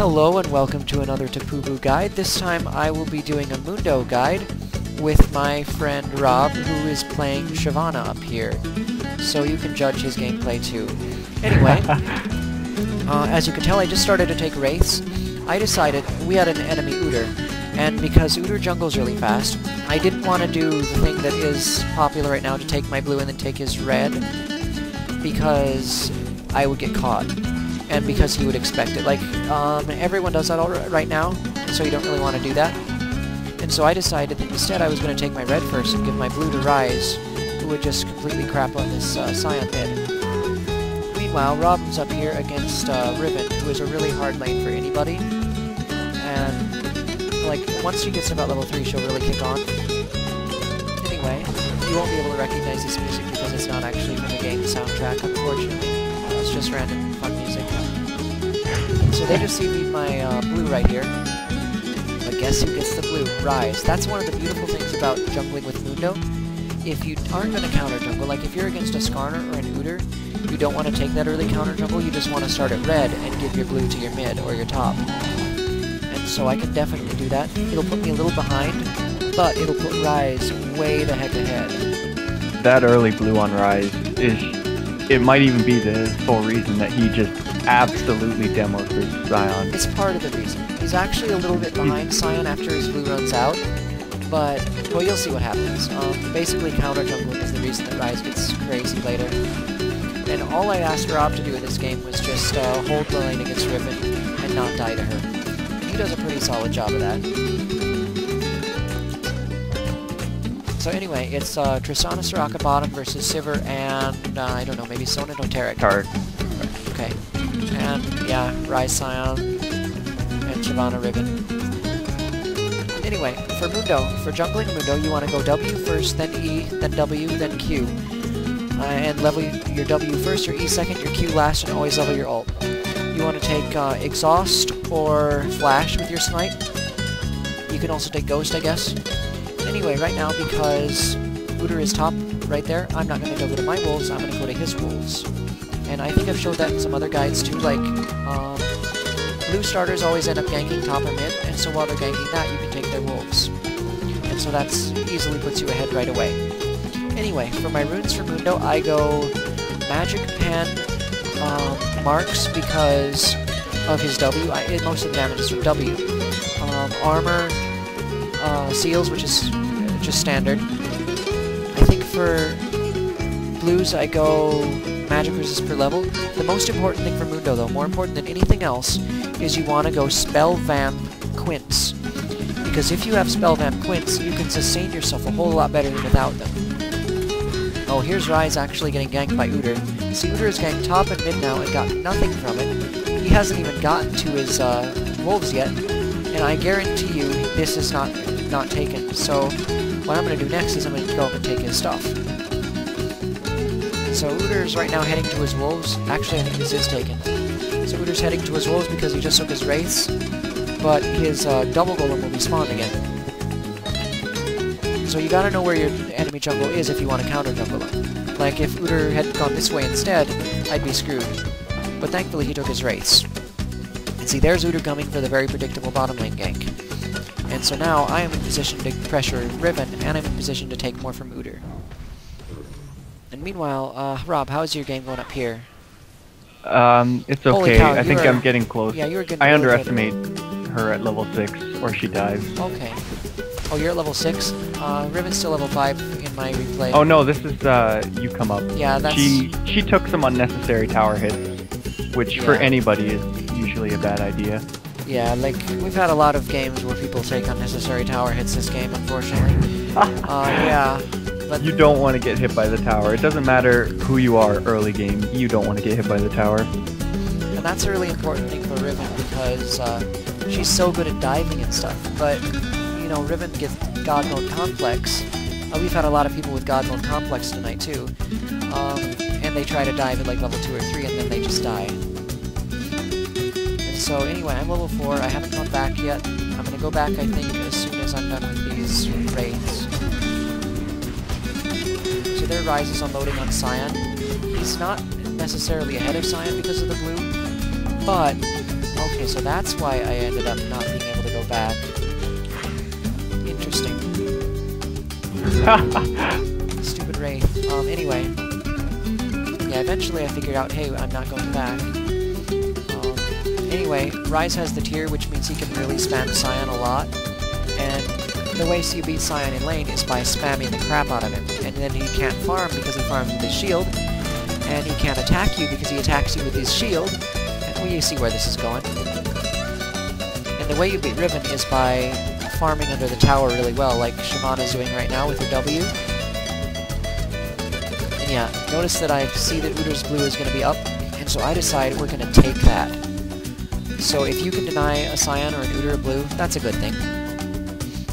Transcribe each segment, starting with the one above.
Hello and welcome to another Tapubu guide. This time I will be doing a Mundo guide with my friend Rob, who is playing Shyvana up here. So you can judge his gameplay too. Anyway, as you can tell, I just started to take wraiths. I decided we had an enemy Udyr, and because Udyr jungles really fast, I didn't want to do the thing that is popular right now to take my blue and then take his red, because I would get caught. And because he would expect it. Like, everyone does that right now, and so you don't really want to do that. And so I decided that instead I was going to take my red first and give my blue to Rise, who would just completely crap on this Scion mid. Meanwhile, Robin's up here against Riven, who is a really hard lane for anybody. And, like, once she gets to about level 3, she'll really kick on. Anyway, you won't be able to recognize this music because it's not actually from the game soundtrack, unfortunately. It's just random fun music. So they just see my blue right here. But guess who gets the blue? Rise. That's one of the beautiful things about jungling with Mundo. If you aren't going to counter jungle, like if you're against a Skarner or an Udyr, you don't want to take that early counter jungle, you just want to start at red and give your blue to your mid or your top. And so I can definitely do that. It'll put me a little behind, but it'll put Rise way the heck ahead. That early blue on Rise it might even be the full reason that he just absolutely demos this Scion. It's part of the reason. He's actually a little bit behind Scion after his blue runs out, but, well, you'll see what happens. Basically, counter jungling is the reason that Rise gets crazy later. And all I asked Rob to do in this game was just hold the lane against Riven and not die to her. And he does a pretty solid job of that. So anyway, it's Tristana Soraka bottom versus Sivir and, I don't know, maybe Sona no Tarek. Tarek. Okay. And, yeah, Rise Scion and Shyvana Riven. Anyway, for Mundo, for jungling Mundo, you want to go W first, then E, then W, then Q. And level your W first, your E second, your Q last, and always level your ult. You want to take Exhaust or Flash with your Smite. You can also take Ghost, I guess. Anyway, right now, because Udyr is top right there, I'm not going to go to my wolves, I'm going to go to his wolves. And I think I've showed that in some other guides too, like, blue starters always end up ganking top or mid, and so while they're ganking that, you can take their wolves. And so that's easily puts you ahead right away. Anyway, for my runes for Mundo, I go Magic Pen, Marks because of his W, most of the damage is from W. Armor, Seals, which is just standard. I think for blues I go magic resist per level. The most important thing for Mundo, though, more important than anything else, is you want to go Spell Vamp Quints. Because if you have Spell Vamp Quints, you can sustain yourself a whole lot better than without them. Oh, here's Rise actually getting ganked by Udyr. See, Udyr is ganked top and mid now and got nothing from it. He hasn't even gotten to his wolves yet, and I guarantee you this is not taken. So what I'm going to do next is I'm going to go up and take his stuff. So Udyr's right now heading to his wolves. Actually, I think this is taken. So Udyr's heading to his wolves because he just took his wraiths, but his double golem will be spawned again. So you gotta know where your enemy jungle is if you want to counter jungle him. Like if Udyr had gone this way instead, I'd be screwed. But thankfully he took his wraiths. And see, there's Udyr coming for the very predictable bottom lane gank. And so now I am in position to pressure Riven, and I'm in position to take more from Udyr. And meanwhile, Rob, how's your game going up here? It's okay. Cow, I think I'm getting close. Yeah, you were getting I underestimate her at level 6, or she dies. Okay. Oh, you're at level 6? Riven's still level 5 in my replay. Oh no, this is, you come up. Yeah, that's... She took some unnecessary tower hits, which for anybody is usually a bad idea. Yeah, like, we've had a lot of games where people take unnecessary tower hits this game, unfortunately. Yeah. But you don't want to get hit by the tower. It doesn't matter who you are early game, you don't want to get hit by the tower. And that's a really important thing for Riven because she's so good at diving and stuff. But, you know, Riven gets God Mode Complex. We've had a lot of people with God Mode Complex tonight too. And they try to dive at like level 2 or 3 and then they just die. And so anyway, I'm level 4. I haven't gone back yet. I'm going to go back, I think, as soon as I'm done with these raids. So their Rise is unloading on Scion. He's not necessarily ahead of Scion because of the blue, but, Okay, so that's why I ended up not being able to go back. Interesting. Stupid Wraith. Anyway. Yeah, eventually I figured out, hey, I'm not going back. Anyway, Rise has the tier, which means he can really spam Scion a lot. And the way you beat Scion in lane is by spamming the crap out of him. And then he can't farm because he farms with his shield. And he can't attack you because he attacks you with his shield. And well, you see where this is going. And the way you beat Riven is by farming under the tower really well, like Shyvana's doing right now with her W. And yeah, notice that I see that Uder's blue is going to be up, and so I decide we're going to take that. So if you can deny a Scion or an Uder blue, that's a good thing.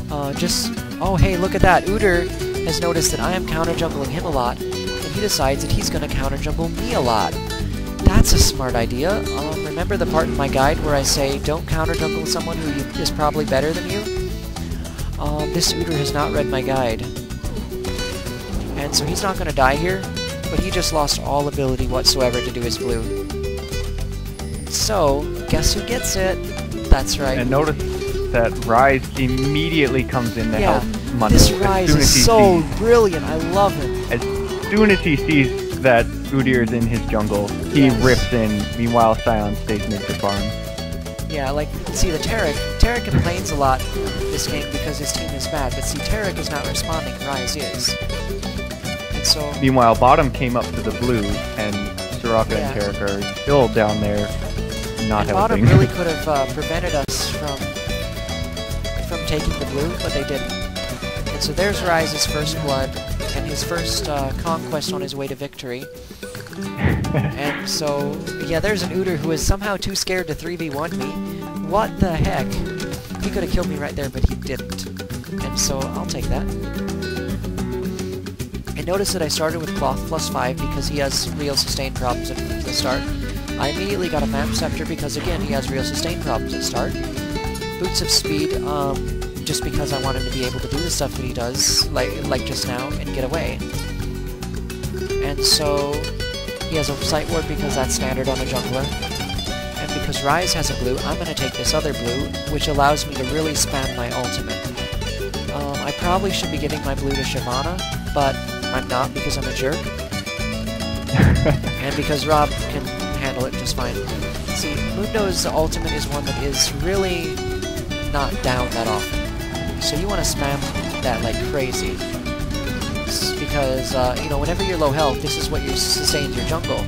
Oh hey, look at that! Uder has noticed that I am counter-jungling him a lot, and he decides that he's going to counter-jungle me a lot. That's a smart idea. Remember the part in my guide where I say don't counter-jungle someone who is probably better than you? This Uder has not read my guide. And so he's not going to die here, but he just lost all ability whatsoever to do his blue. So, guess who gets it? That's right. And notice that Rise immediately comes in to help Mundo. This Rise is so brilliant. I love him. As soon as he sees that Udyr is in his jungle, he rips in. Meanwhile, Scion stays mid to farm. Yeah, like, see the Taric complains a lot this game because his team is bad, but see, Taric is not responding, Rise is. And so... Meanwhile, bottom came up to the blue, and Soraka and Taric are still down there, not helping. Bottom really could have prevented us from taking the blue, but they didn't. And so there's Rise's first blood, and his first conquest on his way to victory. And so, yeah, there's an Udyr who is somehow too scared to 3v1 me. What the heck? He could have killed me right there, but he didn't. And so, I'll take that. And notice that I started with Cloth +5 because he has real sustain problems at the start. I immediately got a Vamp Scepter because, again, he has real sustain problems at start. Boots of Speed, just because I want him to be able to do the stuff that he does, like just now, and get away. And so... he has a Sight Ward because that's standard on a jungler. And because Rise has a blue, I'm going to take this other blue, which allows me to really spam my ultimate. I probably should be giving my blue to Shyvana, but I'm not because I'm a jerk. And because Rob can handle it just fine. See, Mundo's ultimate is one that is really not down that often. So you want to spam that like crazy. Because, you know, whenever you're low health, this is what sustains your jungle.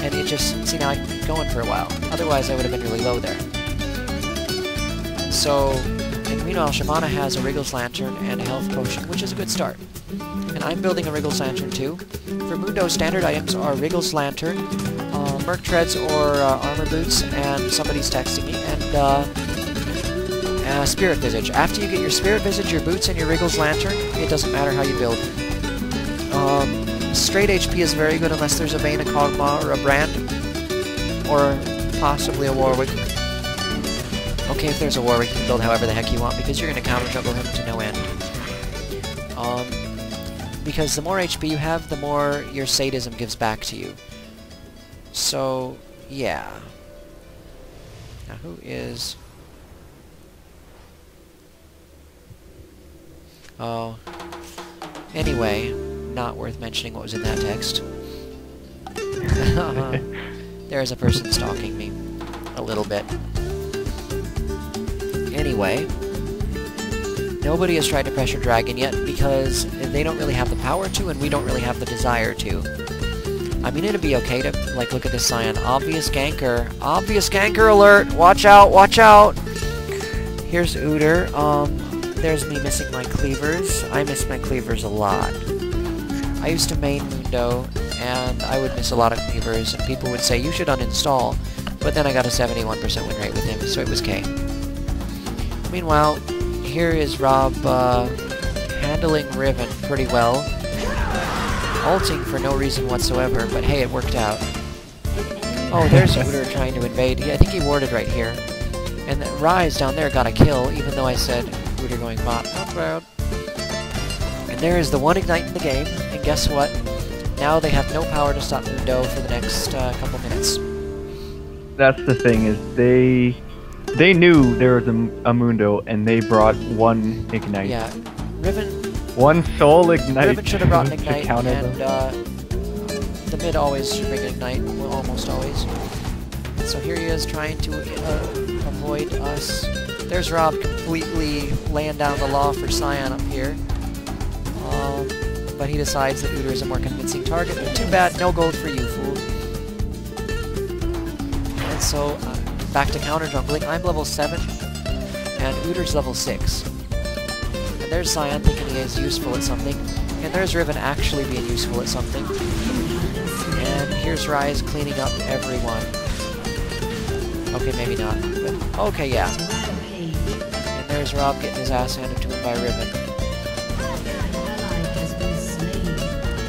And it just, see, now I'm going for a while. Otherwise, I would have been really low there. So, and meanwhile, Shyvana has a Wriggle's Lantern and a Health Potion, which is a good start. And I'm building a Wriggle's Lantern too. For Mundo, standard items are Wriggle's Lantern, Merc Treads or Armor Boots, and somebody's texting me, and Spirit Visage. After you get your Spirit Visage, your Boots, and your Wriggle's Lantern, it doesn't matter how you build. Straight HP is very good unless there's a Vayne, a Kog'Maw, or a Brand, or possibly a Warwick. Okay, if there's a Warwick, you can build however the heck you want, because you're going to counter-juggle him to no end. Because the more HP you have, the more your sadism gives back to you. So, yeah. Now, who is... oh... anyway... not worth mentioning what was in that text. There is a person stalking me. A little bit. Anyway. Nobody has tried to pressure Dragon yet because they don't really have the power to and we don't really have the desire to. I mean, it'd be okay to, like, look at this Scion. Obvious ganker. Obvious ganker alert! Watch out! Watch out! Here's Udyr. There's me missing my cleavers. I miss my cleavers a lot. I used to main Mundo, and I would miss a lot of cleavers, and people would say, you should uninstall, but then I got a 71% win rate with him, so it was K. Meanwhile, here is Rob, handling Riven pretty well, ulting for no reason whatsoever, but hey, it worked out. Oh, there's Udyr trying to invade. Yeah, I think he warded right here. And Rise down there got a kill, even though I said Udyr going bot. Not bad. And there is the one Ignite in the game, and guess what? Now they have no power to stop Mundo for the next couple minutes. That's the thing, is they They knew there was a Mundo, and they brought one Ignite. Yeah, Riven. One Soul Ignite. Riven should have brought an to Ignite, counter and them. the mid always should bring an Ignite, well, almost always. So here he is trying to avoid us. There's Rob completely laying down the law for Scion up here. But he decides that Udyr is a more convincing target. But too bad, no gold for you, fool. And so, back to counter jungling. I'm level 7, and Udyr's level 6. And there's Scion thinking he is useful at something. And there's Riven actually being useful at something. And here's Ryze cleaning up everyone. Okay, maybe not. But, okay, yeah. And there's Rob getting his ass handed to him by Riven.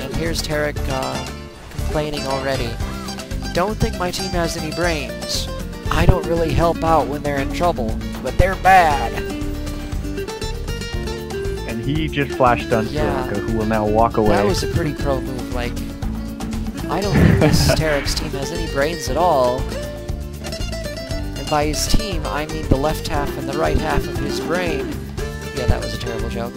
And here's Tarek complaining already. Don't think my team has any brains. I don't really help out when they're in trouble, but they're bad. And he just flashed on Soraka, who will now walk away. That was a pretty pro move. Like, I don't think this Tarek's team has any brains at all. And by his team, I mean the left half and the right half of his brain. Yeah, that was a terrible joke.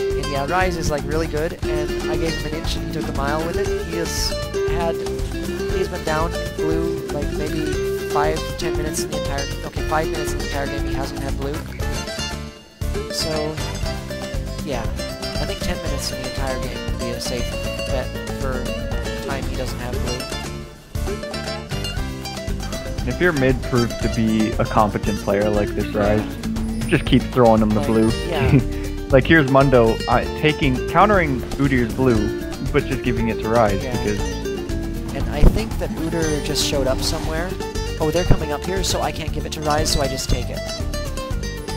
And yeah, Ryze is like really good, and I gave him an inch and he took a mile with it. He's been down blue like maybe 5-10 minutes in the entire, 5 minutes in the entire game he hasn't had blue. So, yeah, I think 10 minutes in the entire game would be a safe bet for time he doesn't have blue. And if your mid proves to be a competent player like this Ryze, just keep throwing him the blue. Yeah. Like here's Mundo countering Udyr's blue, but just giving it to Ryze because. And I think that Udyr just showed up somewhere. Oh, they're coming up here, so I can't give it to Ryze, so I just take it.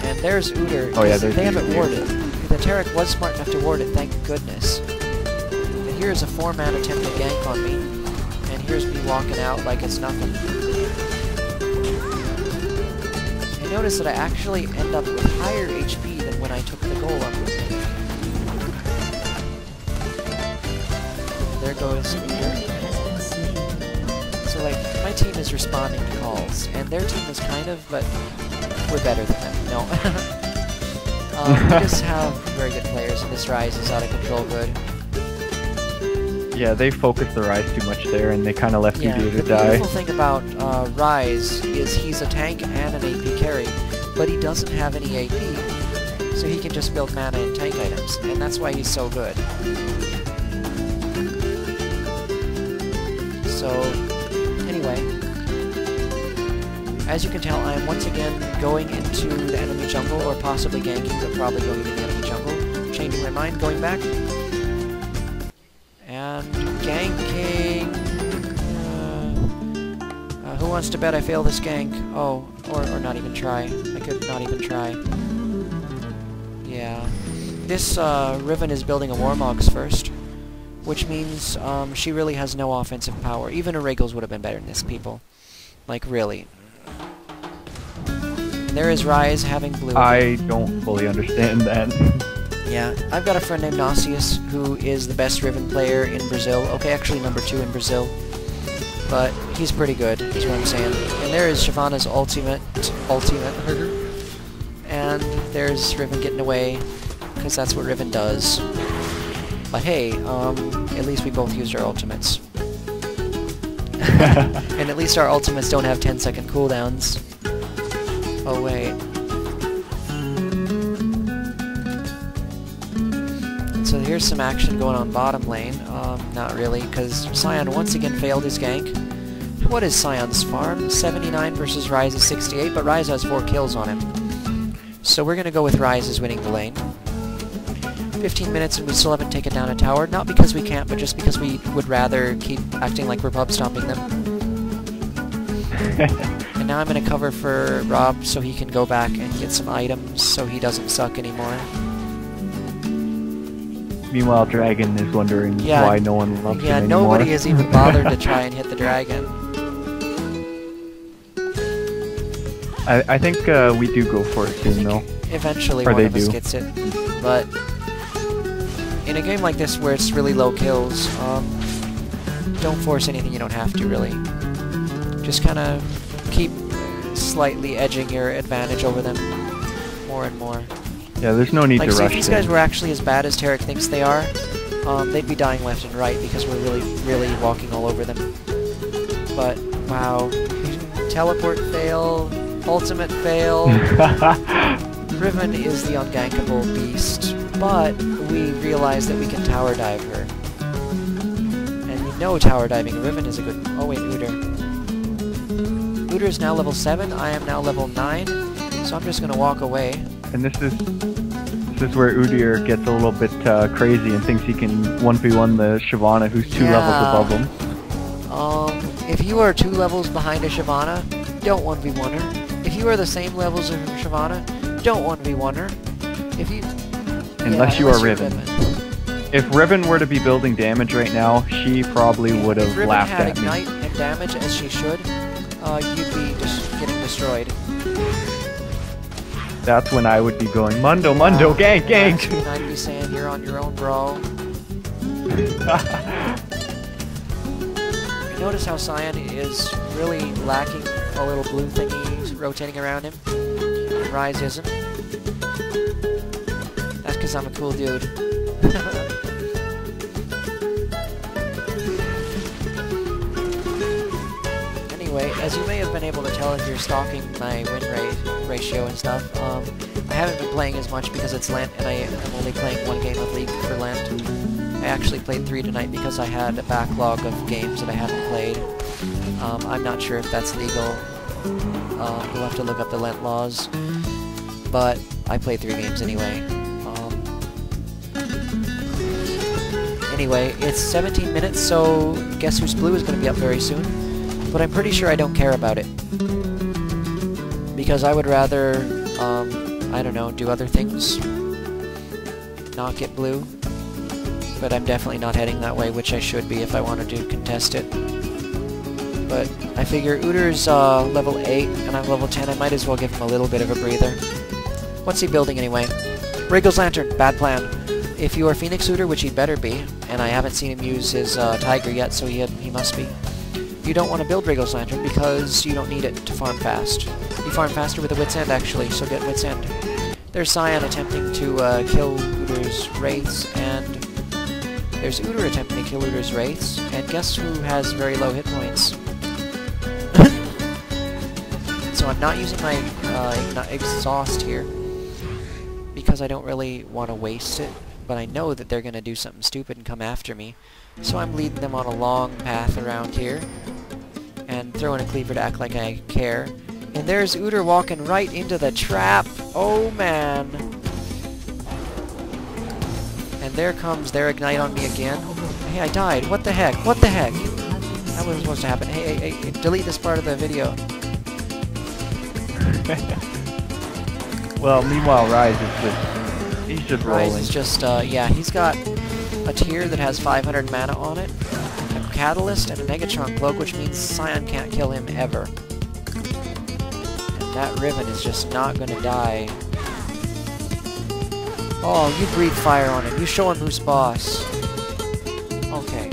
And there's Udyr. Oh yeah, there's they haven't warded. The Tarek was smart enough to ward it, thank goodness. And here's a 4-man attempt to gank on me. And here's me walking out like it's nothing. And notice that I actually end up with higher HP than when I took the golem. There goes Udyr. So like, my team is responding to calls, and their team is kind of, but we're better than them. No. We just have very good players, and this Ryze is out of control good. Yeah, they focused the Ryze too much there, and they kind of left Udyr to die. The beautiful thing about Ryze is he's a tank and an AP carry, but he doesn't have any AP, so he can just build mana and tank items, and that's why he's so good. So, anyway, as you can tell, I am once again going into the enemy jungle, or possibly ganking, but probably going into the enemy jungle. Changing my mind, going back. And ganking. Who wants to bet I fail this gank? Oh, or not even try. I could not even try. Yeah. This Riven is building a Warmogs first, which means she really has no offensive power. Even her Regals would have been better than this, people. Like, really. And there is Ryze having blue. I don't fully understand that. Yeah, I've got a friend named Nauseus, who is the best Riven player in Brazil. Okay, actually number 2 in Brazil. But he's pretty good, is what I'm saying. And there is Shyvana's ultimate. And there's Riven getting away, because that's what Riven does. But hey, at least we both used our ultimates. And at least our ultimates don't have 10-second cooldowns. Oh wait. So here's some action going on bottom lane. Not really, because Scion once again failed his gank. What is Scion's farm? 79 versus Ryze's 68, but Ryze has 4 kills on him. So we're gonna go with Ryze as winning the lane. 15 minutes and we still haven't taken down a tower, not because we can't, but just because we would rather keep acting like we're pub stomping them. And now I'm going to cover for Rob so he can go back and get some items so he doesn't suck anymore. Meanwhile, Dragon is wondering why no one loves him anymore. Yeah, nobody has even bothered to try and hit the Dragon. I think we do go for it soon, though. Eventually one of us gets it. But in a game like this where it's really low kills, don't force anything you don't have to, really. Just kind of keep slightly edging your advantage over them more and more. Yeah, there's no need like, to see, rush if these them. guys were actually as bad as Tarek thinks they are, they'd be dying left and right because we're really walking all over them. But, wow. Teleport fail, ultimate fail. Riven is the ungankable beast, but we realize that we can tower dive her. And you know tower diving Riven is a good... Oh wait, Udyr. Udyr is now level 7, I am now level 9, so I'm just gonna walk away. And this is where Udyr gets a little bit crazy and thinks he can 1v1 the Shyvana who's 2 levels above him. If you are 2 levels behind a Shyvana, don't 1v1 her. If you are the same levels as Shyvana, don't 1v1 her. If you... Unless you are Riven. If Riven were to be building damage right now, she probably would have laughed at me. If Riven had Ignite and damage as she should, you'd be just getting destroyed. That's when I would be going, Mundo, gank! That's when I'd be saying, you're on your own, bro. Notice how Cyan is really lacking a little blue thingy rotating around him. And Ryze isn't. That's because I'm a cool dude. Anyway, as you may have been able to tell if you're stalking my win rate ratio and stuff, I haven't been playing as much because it's Lent and I am only playing 1 game of League for Lent. I actually played 3 tonight because I had a backlog of games that I hadn't played. I'm not sure if that's legal. We'll have to look up the Lent laws. But I played 3 games anyway. Anyway, it's 17 minutes, so guess who's blue is going to be up very soon. But I'm pretty sure I don't care about it. Because I would rather, I don't know, do other things. Not get blue. But I'm definitely not heading that way, which I should be if I wanted to contest it. But I figure Udyr's level 8, and I'm level 10, I might as well give him a little bit of a breather. What's he building anyway? Wriggle's Lantern, bad plan. If you are Phoenix Udyr, which he better be, and I haven't seen him use his Tiger yet, so he must be, you don't want to build Wriggle's Lantern because you don't need it to farm fast. You farm faster with a Wit's End, actually, so get Wit's End. There's Cyan attempting to kill Udyr's Wraiths, and there's Udyr attempting to kill Udyr's Wraiths, and guess who has very low hit points? So I'm not using my exhaust here, because I don't really want to waste it, but I know that they're going to do something stupid and come after me. So I'm leading them on a long path around here, and throwing a cleaver to act like I care. And there's Udyr walking right into the trap! Oh man! And there comes their Ignite on me again. Hey, I died. What the heck? What the heck? That wasn't supposed to happen. Hey, delete this part of the video. Well, meanwhile, Ryze is just rolling. Ryze is just, yeah, he's got a tier that has 500 mana on it, a Catalyst, and a Megatron Cloak, which means Cyan can't kill him ever. And that Riven is just not gonna die. Oh, you breathe fire on him. You show him who's boss. Okay.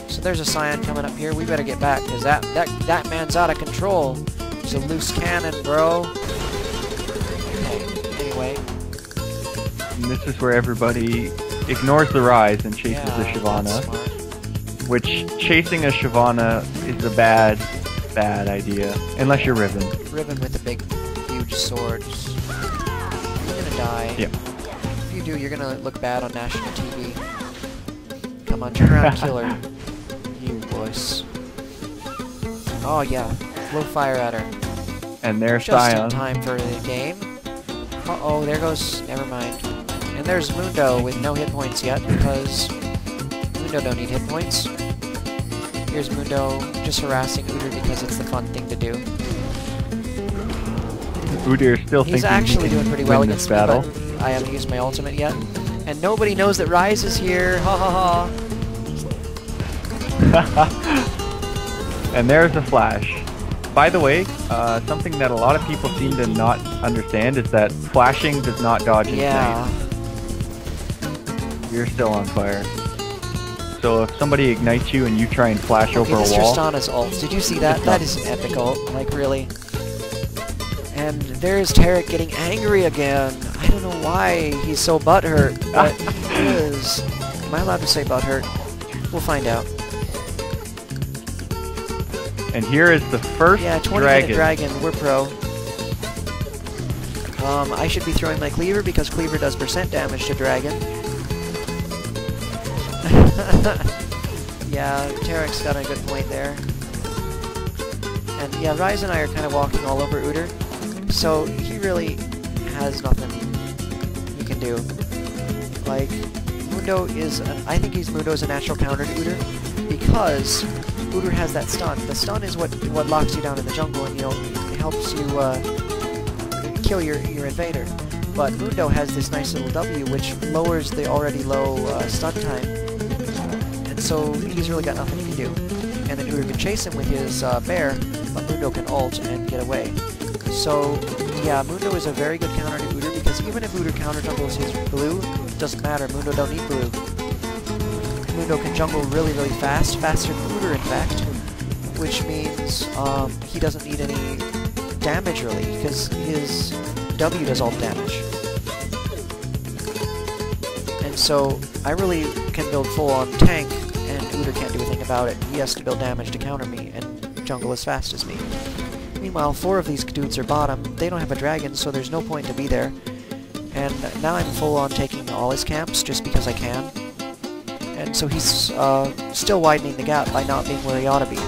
So there's a Cyan coming up here. We better get back, because that man's out of control. He's a loose cannon, bro. Okay, anyway. And this is where everybody ignores the Ryze and chases the Shyvana. Which, chasing a Shyvana is a bad idea. Unless you're Riven. Riven with the big, huge swords. You're gonna die. Yep. If you do, you're gonna look bad on national TV. Come on, turn around and kill her. You wuss. Oh yeah, blow fire at her. And there's Just Cyan. in time for the game. Uh-oh, there goes... never mind. And there's Mundo with no hit points yet, because Mundo don't need hit points. Here's Mundo just harassing Udyr because it's the fun thing to do. Udyr still thinking He's actually doing pretty well against me, battle. but I haven't used my ultimate yet. And nobody knows that Ryze is here! Ha ha ha! And there's a flash. By the way, something that a lot of people seem to not understand is that flashing does not dodge in Yeah. place. You're still on fire. so if somebody ignites you and you try and flash over a this wall... Tristana's ult. Did you see that? That is an epic ult. Like, really. And there's Tarek getting angry again. I don't know why he's so butthurt, but he is. Am I allowed to say butthurt? We'll find out. And here is the first dragon. Yeah, 20-minute dragon. We're pro. I should be throwing my cleaver because cleaver does % damage to dragon. Yeah, Tarek's got a good point there. And yeah, Rise and I are kind of walking all over Udyr, so he really has nothing he can do. Like, Mundo is, I think Mundo is a natural counter to Udyr, because Udyr has that stun. The stun is what locks you down in the jungle, and, you know, it helps you kill your invader. But Mundo has this nice little W, which lowers the already low stun time, and so he's really got nothing he can do. And then Udyr can chase him with his bear, but Mundo can ult and get away. So, yeah, Mundo is a very good counter to Udyr, because even if Udyr counter jungles his blue, it doesn't matter, Mundo don't need blue. Mundo can jungle really, really fast, faster than Udyr, in fact, which means he doesn't need any damage, really, because his W does all the damage. And so, I really can build full-on tank, and Udyr can't do a thing about it. He has to build damage to counter me, and jungle as fast as me. Meanwhile, 4 of these dudes are bottom. They don't have a dragon, so there's no point to be there. And now I'm full-on taking all his camps, just because I can. And so he's still widening the gap by not being where he ought to be.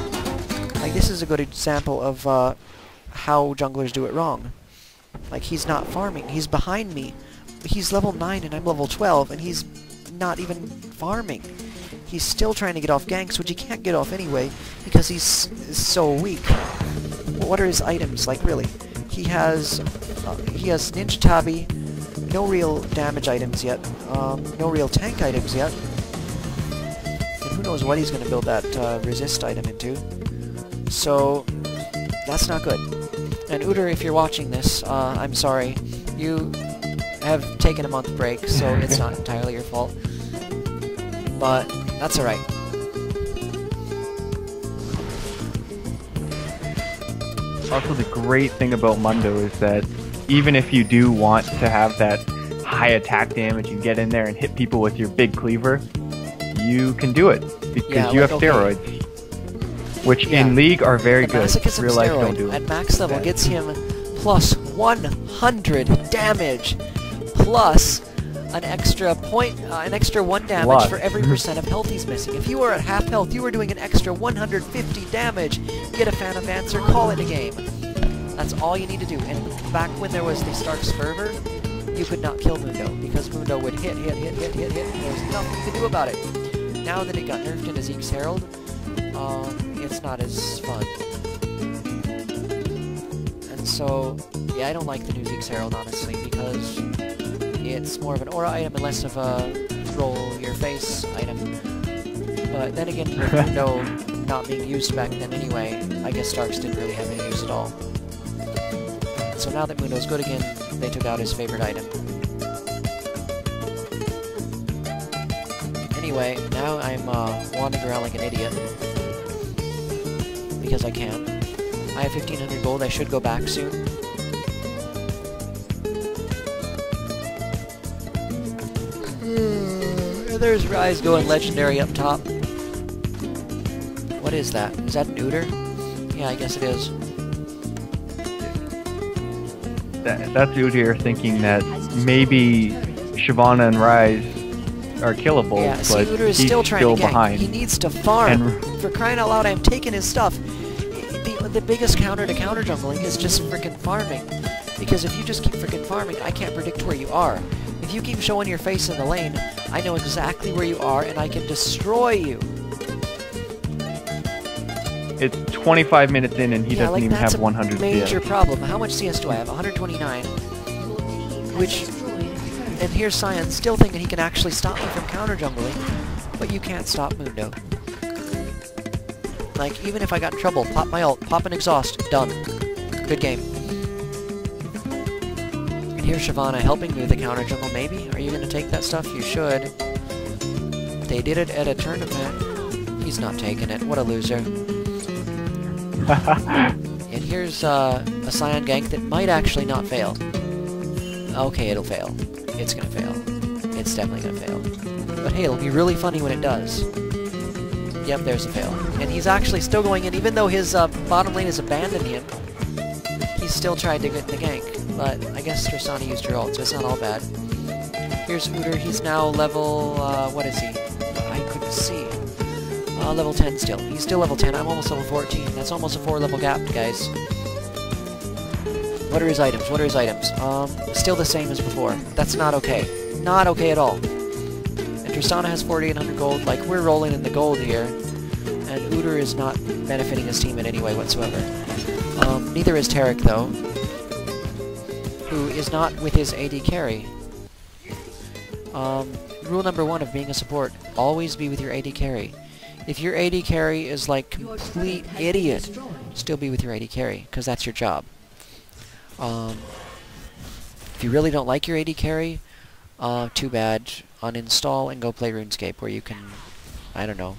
Like, this is a good example of how junglers do it wrong. Like, he's not farming. He's behind me. He's level 9 and I'm level 12, and he's not even farming. He's still trying to get off ganks, which he can't get off anyway, because he's so weak. What are his items? Like, really? He has Ninja Tabi, no real damage items yet, no real tank items yet, and who knows what he's going to build that resist item into. So, that's not good. And Udyr, if you're watching this, I'm sorry. You have taken a month break, so it's not entirely your fault. But, that's alright. Also, the great thing about Mundo is that even if you do want to have that high attack damage and get in there and hit people with your big cleaver, you can do it because you have steroids, which in League are very good. Real life don't do it. At max level gets him plus 100 damage, plus an extra 1 damage for every % of health he's missing. If you were at half health, you were doing an extra 150 damage. Get a fan of answer, call it a game. That's all you need to do. And back when there was the Stark's Fervor, you could not kill Mundo, because Mundo would hit, and there's nothing you could do about it. Now that it got nerfed into Zeke's Herald, it's not as fun. And so, yeah, I don't like the new Zeke's Herald, honestly, because it's more of an aura item and less of a roll-your-face item. But then again, with Mundo not being used back then anyway, I guess Starks didn't really have any use at all. So now that Mundo's good again, they took out his favorite item. Anyway, now I'm wandering around like an idiot. Because I can. I have 1500 gold, I should go back soon. There's Rise going legendary up top. What is that? Is that an Udyr? Yeah, I guess it is. That's Udyr thinking that maybe Shyvana and Rise are killable, yeah, see, but Udyr is he's still trying still to gank. behind. He needs to farm. For crying out loud, I'm taking his stuff. The biggest counter to counter jungling is just frickin' farming. Because if you just keep frickin' farming, I can't predict where you are. If you keep showing your face in the lane, I know exactly where you are, and I can destroy you. It's 25 minutes in, and he doesn't even have 100 that's a major CS. problem. How much CS do I have? 129. Which, and here's Cyan still thinking he can actually stop me from counter jungling, but you can't stop Mundo. Like, even if I got in trouble, pop my ult, pop an exhaust, done. Good game. Here's Shyvana helping me with the counter jungle, maybe? Are you going to take that stuff? You should. They They did it at a tournament. He's not taking it. What a loser. And here's a Scion gank that might actually not fail. Okay, it'll fail. It's gonna fail. It's definitely gonna fail. But hey, it'll be really funny when it does. Yep, there's a fail. And he's actually still going in, even though his bottom lane has abandoned him. He's still tried to get the gank. But I guess Tristana used her ult, so it's not all bad. Here's Uter. He's now level... what is he? I couldn't see. Level 10 still. He's still level 10. I'm almost level 14. That's almost a 4-level gap, guys. What are his items? What are his items? Still the same as before. That's not okay. Not okay at all. And Tristana has 4,800 gold. Like, we're rolling in the gold here. And Uter is not benefiting his team in any way whatsoever. Neither is Tarek, though, who is not with his AD carry. Rule number 1 of being a support, always be with your AD carry. If your AD carry is like complete idiot, still be with your AD carry, because that's your job. If you really don't like your AD carry, too bad. Uninstall and go play RuneScape, where you can, I don't know,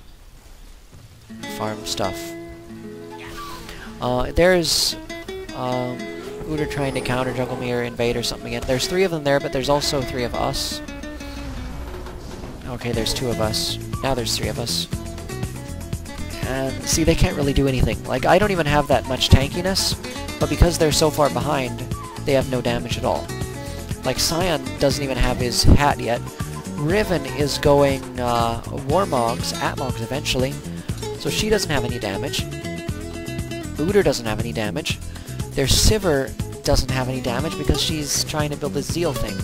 farm stuff. There's Uter trying to counter jungle me or invade or something again. There's 3 of them there, but there's also 3 of us. Okay, there's 2 of us. Now there's 3 of us. And see, they can't really do anything. Like, I don't even have that much tankiness, but because they're so far behind, they have no damage at all. Like, Scion doesn't even have his hat yet. Riven is going Warmogs, Atmogs eventually, so she doesn't have any damage. Uter doesn't have any damage. Their Sivir doesn't have any damage because she's trying to build this Zeal thing.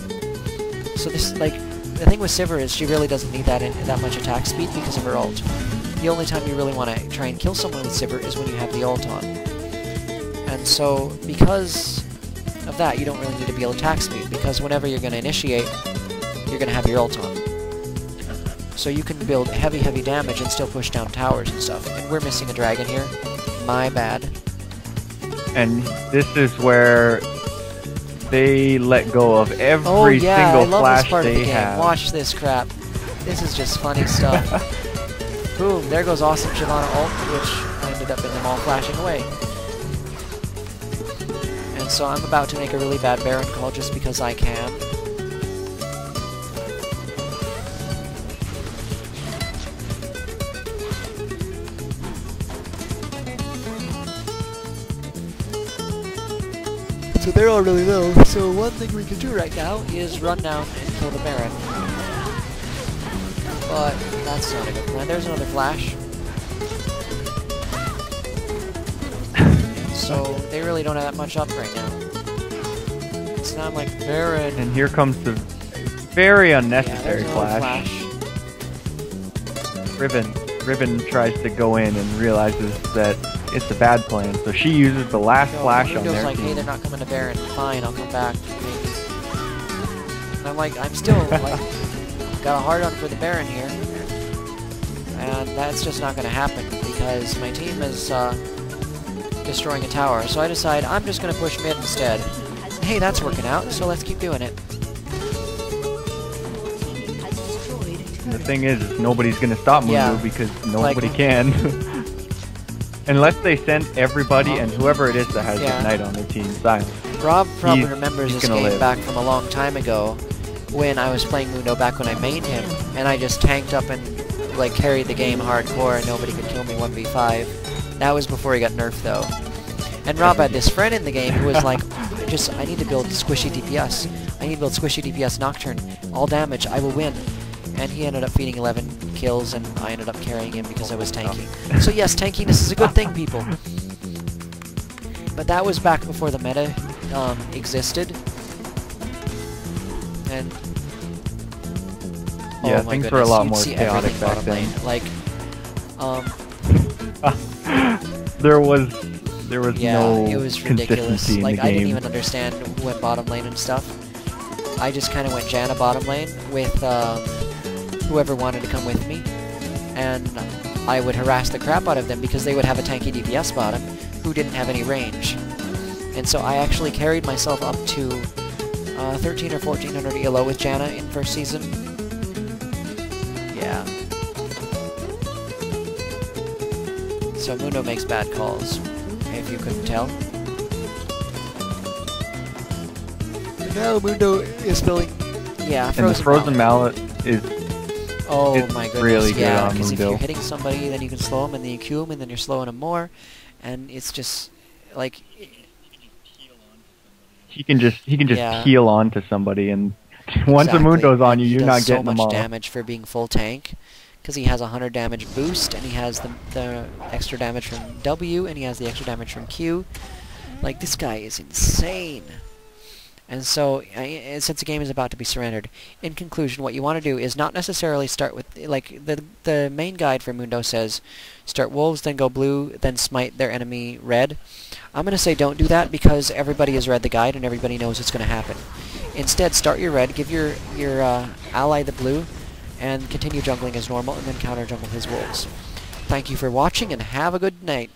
So this, like, the thing with Sivir is she really doesn't need that much attack speed because of her ult. The only time you really want to try and kill someone with Sivir is when you have the ult on. And so, because of that, you don't really need to build attack speed, because whenever you're going to initiate, you're going to have your ult on. So you can build heavy, heavy damage and still push down towers and stuff. And we're missing a dragon here. My bad. And this is where they let go of every single flash they have. Watch this crap. This is just funny stuff. Boom, there goes awesome Shyvana ult, which ended up in them all flashing away. And so I'm about to make a really bad Baron call just because I can. So they're all really low, so one thing we can do right now is run down and kill the Baron. But that's not a good plan. There's another flash. So they really don't have that much up right now. So now I'm like, Baron. And here comes the very unnecessary flash. Riven tries to go in and realizes that it's a bad plan, so she uses the last flash on their like, team. hey, they're not coming to Baron. Fine, I'll come back. And I'm like, I'm still like, got a hard on for the Baron here, and that's just not going to happen because my team is destroying a tower. So I decide I'm just going to push mid instead. Hey, that's working out, so let's keep doing it. And the thing is nobody's going to stop Mundo because nobody can. Unless they send everybody and whoever it is that has Ignite on their team silent. Rob probably remembers this game back from a long time ago when I was playing Mundo back when I mained him, and I just tanked up and like carried the game hardcore and nobody could kill me 1v5. That was before he got nerfed though. And Rob had this friend in the game who was like, I need to build squishy DPS. I need to build squishy DPS Nocturne. All damage, I will win. And he ended up feeding 11 kills, and I ended up carrying him because I was tanking. So yes, tankiness is a good thing, people. But that was back before the meta existed. And yeah, things were a lot more chaotic back then. Like, there was no it was ridiculous. consistency in like the game. I didn't even understand who went bottom lane and stuff. I just kind of went Janna bottom lane with whoever wanted to come with me, and I would harass the crap out of them because they would have a tanky DPS bottom who didn't have any range. And so I actually carried myself up to 13 or 1400 ELO with Janna in first season. Yeah, So Mundo makes bad calls, if you couldn't tell. Now Mundo is spilling. Yeah, And the frozen mallet is oh it's my goodness, really good yeah, on because if Mundo. you're hitting somebody, then you can slow them, and then you queue them, and then you're slowing them more, and it's just, like... He can just Yeah. peel onto somebody, and once a Exactly. Mundo's on And you, he you're does not so getting much them all. damage for being full tank, because he has a 100 damage boost, and he has the extra damage from W, and he has the extra damage from Q. Like, this guy is insane. And so, since the game is about to be surrendered, in conclusion, what you want to do is not necessarily start with, like, the main guide for Mundo says, start wolves, then go blue, then smite their enemy red. I'm going to say don't do that because everybody has read the guide and everybody knows it's going to happen. Instead, start your red, give your ally the blue, and continue jungling as normal, and then counter jungle his wolves. Thank you for watching, and have a good night.